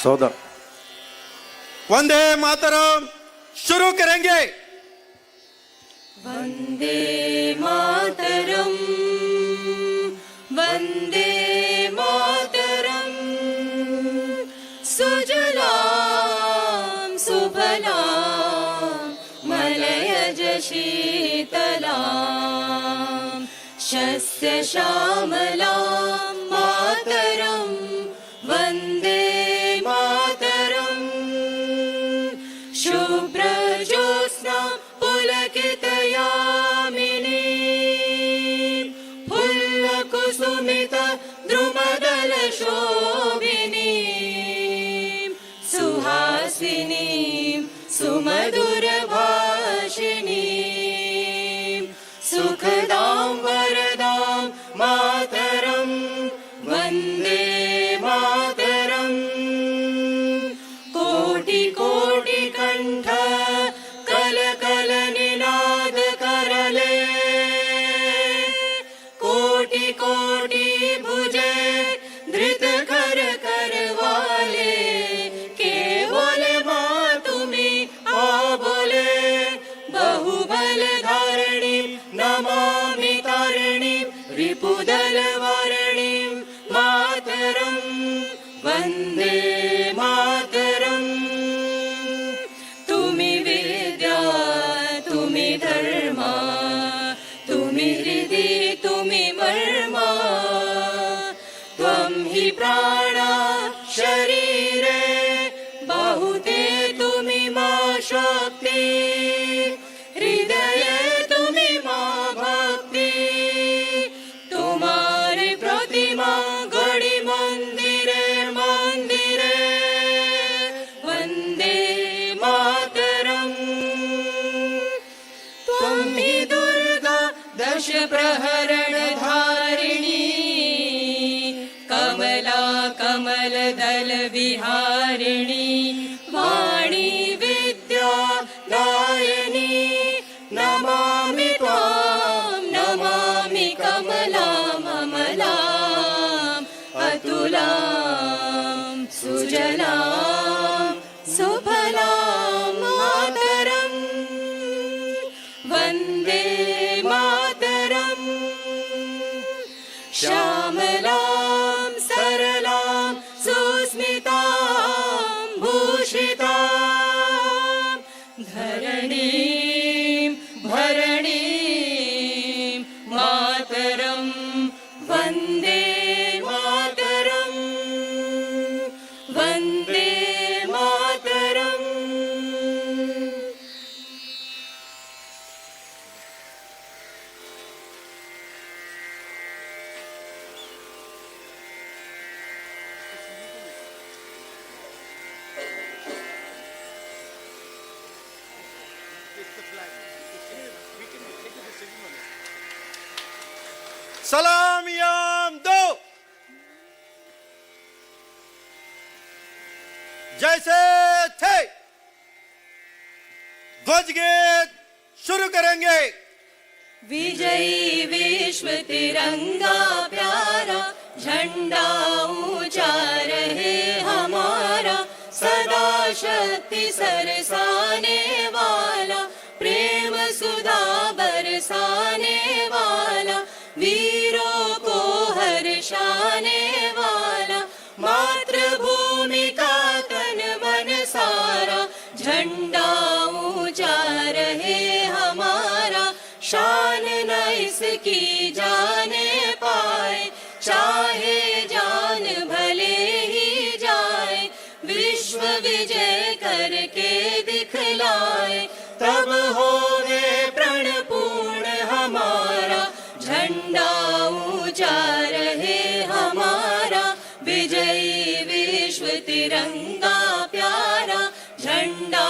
14 वंदे मातरम शुरू करेंगे। वंदे मातरम, वंदे मातरम, सुजलाम सुफलाम मलयज शीतलाम शस्य श्यामलाम मातरम वंदे मातरम। शुभ्रज्योत्स्ना पुलकितयामिनी फुल्लकुसुमित द्रुमदलशोभिनी सुहासिनी सुमधुरभाषिणी सुखदां वरदां मातरं वन्दे मातरम्। कोटि कोटि कंठ कल कल निनाद करले कोटि कोटि भुजे धृत कर करवाले केवल मां तुम्ही बोले बहुबल धारिणी नमामि तारिणी रिपुदल वारिणी मातरं वन्दे मातरम्। तुम्ही विद्या तुम्ही धर्मा तुम्ही हृदि तुम्ही मर्मा त्वं हि प्राणा शरीरे बाहुते तुम्ही मा शक्ति हृदये तुम्ही मा भक्ति तुम्हारी प्रतिमा गढ़ी मंदिरे मंदिरे वंदे मातरम्। त्वं हि दुर्गा दश प्रहरण धारिणी कमला कमल दल विहारिणी वाणी विद्या दायिनी नमामि त्वां नमामि कमलाम् अमलाम् अतुलां सुजलां सुफलां मातरं वन्दे मातरम्। श्यामलां सरलां सुस्मितां भूषितां धरणीं भरणीं मातरं वन्दे मातरं वन्दे मातरम्। सलाम याम दो जैसे थे ध्वज गीत शुरू करेंगे। विजयी विश्व तिरंगा प्यारा झंडा ऊंचा रहे हमारा सदा शक्ति सरसाने वाला प्रेम सुधा बरसाने वाला वीरों को हर्षाने वाला मातृभूमि का तन मन सारा झंडा ऊंचा रहे हमारा शान न इसकी जाने पाए चाहे जान भले ही जाए विश्व विजय करके दिखलाए तब होवे प्रण पूर्ण हमारा झंडा ऊंचा रहे हमारा विजयी विश्व तिरंगा प्यारा झंडा